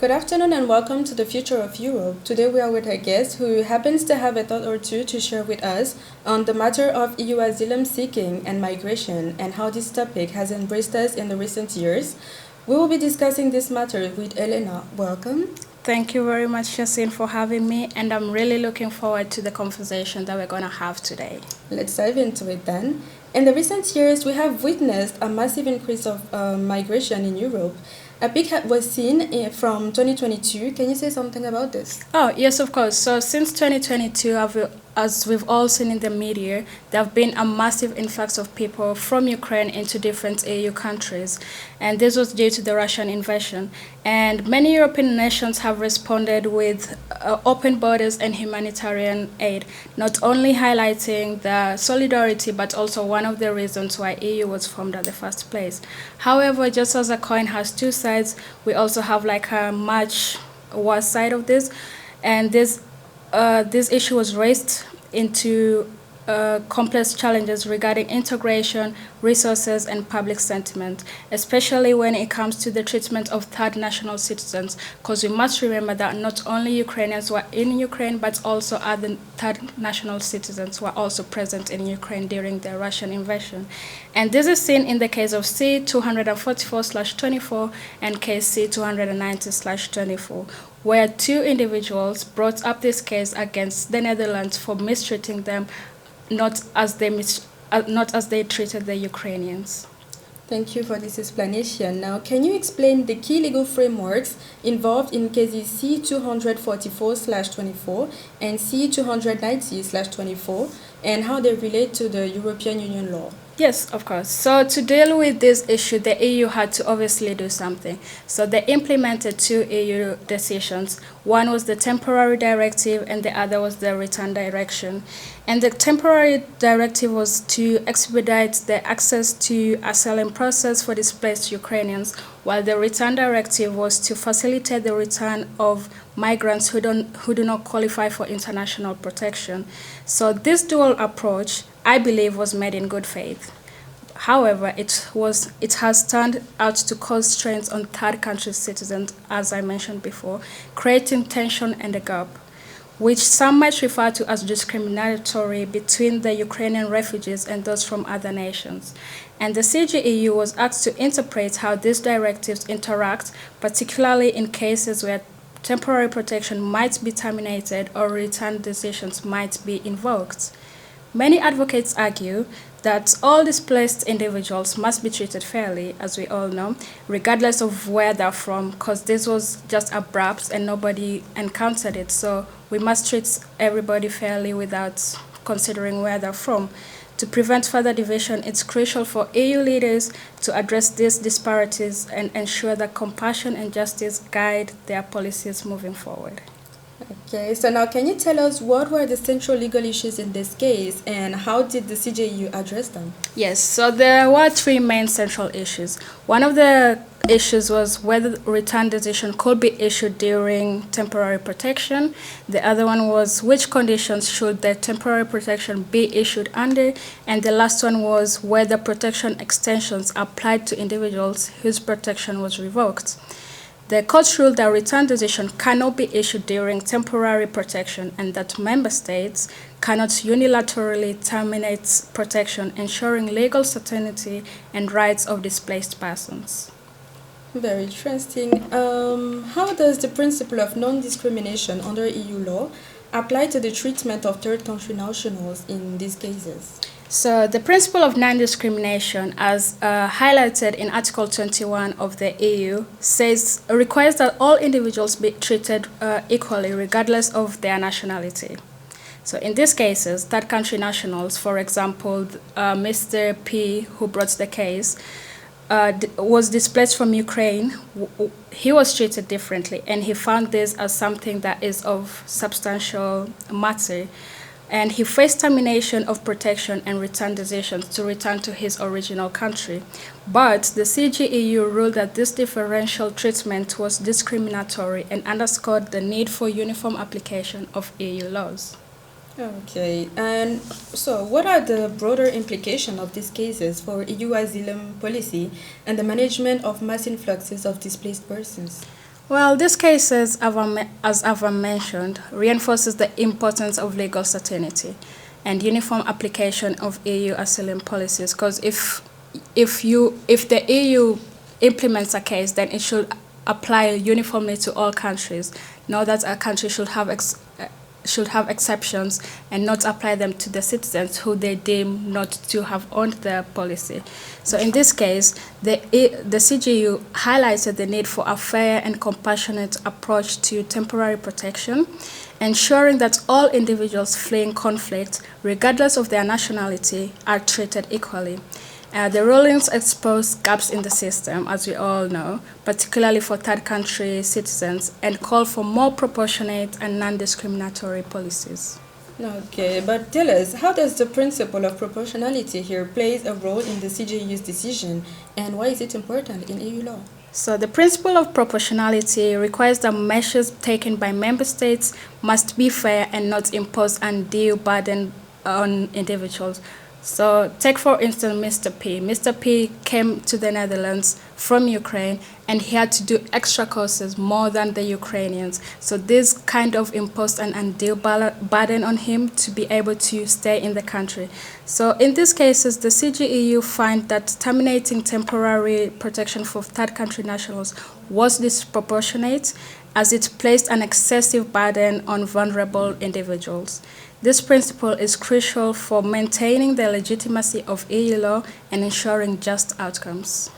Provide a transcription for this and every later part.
Good afternoon and welcome to the Future of Europe. Today we are with a guest who happens to have a thought or two to share with us on the matter of EU asylum seeking and migration and how this topic has embraced us in the recent years. We will be discussing this matter with Elena. Welcome. Thank you very much, Yassine, for having me, and I'm really looking forward to the conversation that we're going to have today. Let's dive into it then. In the recent years, we have witnessed a massive increase of migration in Europe. A peak was seen from 2022. Can you say something about this? Oh, yes, of course. So since 2022, as we've all seen in the media, there have been a massive influx of people from Ukraine into different EU countries. And this was due to the Russian invasion. And many European nations have responded with open borders and humanitarian aid, not only highlighting the solidarity, but also one of the reasons why EU was formed at the first place. However, just as a coin has two sides, we also have like a much worse side of this. And this issue was raised into complex challenges regarding integration, resources, and public sentiment, especially when it comes to the treatment of third national citizens, because we must remember that not only Ukrainians were in Ukraine, but also other third national citizens were also present in Ukraine during the Russian invasion. And this is seen in the case of C-244/24 and case C-290/24, where two individuals brought up this case against the Netherlands for mistreating them, not as they treated the Ukrainians. Thank you for this explanation. Now, can you explain the key legal frameworks involved in cases C-244/24 and C-290/24 and how they relate to the European Union law? Yes, of course. So to deal with this issue, the EU had to obviously do something. So they implemented two EU decisions. One was the temporary directive and the other was the return direction. And the temporary directive was to expedite the access to asylum process for displaced Ukrainians, while the return directive was to facilitate the return of migrants who do not qualify for international protection. So this dual approach, I believe, was made in good faith. However, it has turned out to cause strains on third country citizens, as I mentioned before, creating tension and a gap, which some might refer to as discriminatory between the Ukrainian refugees and those from other nations. And the CJEU was asked to interpret how these directives interact, particularly in cases where temporary protection might be terminated or return decisions might be invoked. Many advocates argue that all displaced individuals must be treated fairly, as we all know, regardless of where they're from, because this was just abrupt and nobody encountered it. So we must treat everybody fairly without considering where they're from. To prevent further division, it's crucial for EU leaders to address these disparities and ensure that compassion and justice guide their policies moving forward. Okay, so now can you tell us what were the central legal issues in this case and how did the CJEU address them? Yes, so there were three main central issues. One of the issues was whether return decision could be issued during temporary protection. The other one was which conditions should the temporary protection be issued under, and the last one was whether protection extensions applied to individuals whose protection was revoked. The court ruled that return decision cannot be issued during temporary protection and that member states cannot unilaterally terminate protection, ensuring legal certainty and rights of displaced persons. Very interesting. How does the principle of non-discrimination under EU law apply to the treatment of third country nationals in these cases? So the principle of non-discrimination, as highlighted in Article 21 of the EU, requires that all individuals be treated equally regardless of their nationality. So in these cases, third country nationals, for example, Mr. P, who brought the case, was displaced from Ukraine. He was treated differently, and he found this as something that is of substantial matter. And he faced termination of protection and return decisions to return to his original country. But the CJEU ruled that this differential treatment was discriminatory and underscored the need for uniform application of EU laws. Okay, and so what are the broader implications of these cases for EU asylum policy and the management of mass influxes of displaced persons? Well, this case, as I've mentioned, reinforces the importance of legal certainty and uniform application of EU asylum policies. Because if the EU implements a case, then it should apply uniformly to all countries. Not that a country should have exceptions and not apply them to the citizens who they deem not to have owned the policy. So in this case, the CGU highlighted the need for a fair and compassionate approach to temporary protection, ensuring that all individuals fleeing conflict, regardless of their nationality, are treated equally. The rulings expose gaps in the system, as we all know, particularly for third country citizens, and call for more proportionate and non-discriminatory policies. Okay, but tell us, how does the principle of proportionality here plays a role in the CJU's decision, and why is it important in EU law? So the principle of proportionality requires that measures taken by member states must be fair and not impose undue burden on individuals. So take for instance Mr. P. Mr. P came to the Netherlands from Ukraine and he had to do extra courses more than the Ukrainians. So this kind of imposed an undue burden on him to be able to stay in the country. So in these cases, the CGEU find that terminating temporary protection for third country nationals was disproportionate as it placed an excessive burden on vulnerable individuals. This principle is crucial for maintaining the legitimacy of EU law and ensuring just outcomes.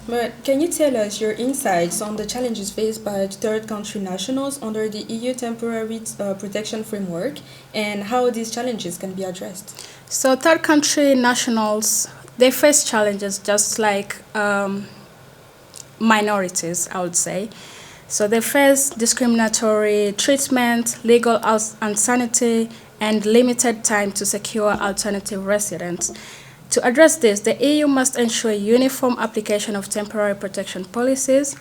But can you tell us your insights on the challenges faced by third country nationals under the EU temporary protection framework and how these challenges can be addressed? So third country nationals, they face challenges just like minorities, I would say. So they face discriminatory treatment, legal uncertainty, and limited time to secure alternative residence. To address this, the EU must ensure uniform application of temporary protection policies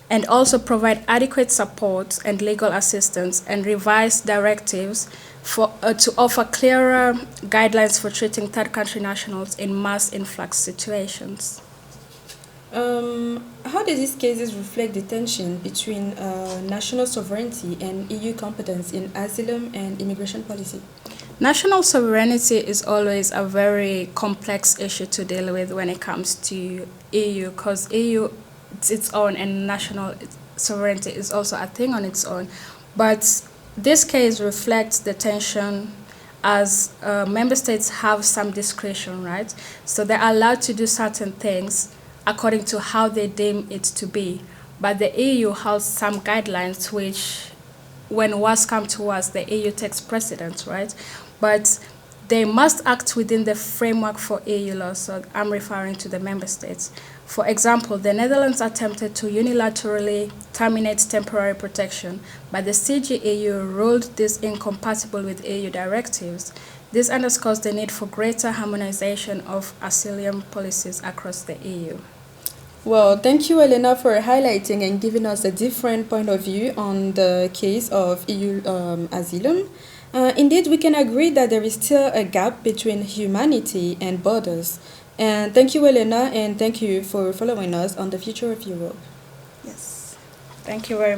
and also provide adequate support and legal assistance and revise directives to offer clearer guidelines for treating third country nationals in mass influx situations. How do these cases reflect the tension between national sovereignty and EU competence in asylum and immigration policy? National sovereignty is always a very complex issue to deal with when it comes to EU, because EU is its own and national sovereignty is also a thing on its own. But this case reflects the tension as member states have some discretion, right? So they're allowed to do certain things according to how they deem it to be. But the EU has some guidelines which, when worse come to worse, the EU takes precedence, right? But they must act within the framework for EU law, so I'm referring to the member states. For example, the Netherlands attempted to unilaterally terminate temporary protection, but the CGEU ruled this incompatible with EU directives. This underscores the need for greater harmonization of asylum policies across the EU. Well, thank you, Elena, for highlighting and giving us a different point of view on the case of EU asylum. Indeed, we can agree that there is still a gap between humanity and borders. And thank you, Elena, and thank you for following us on the future of Europe. Yes. Thank you very much.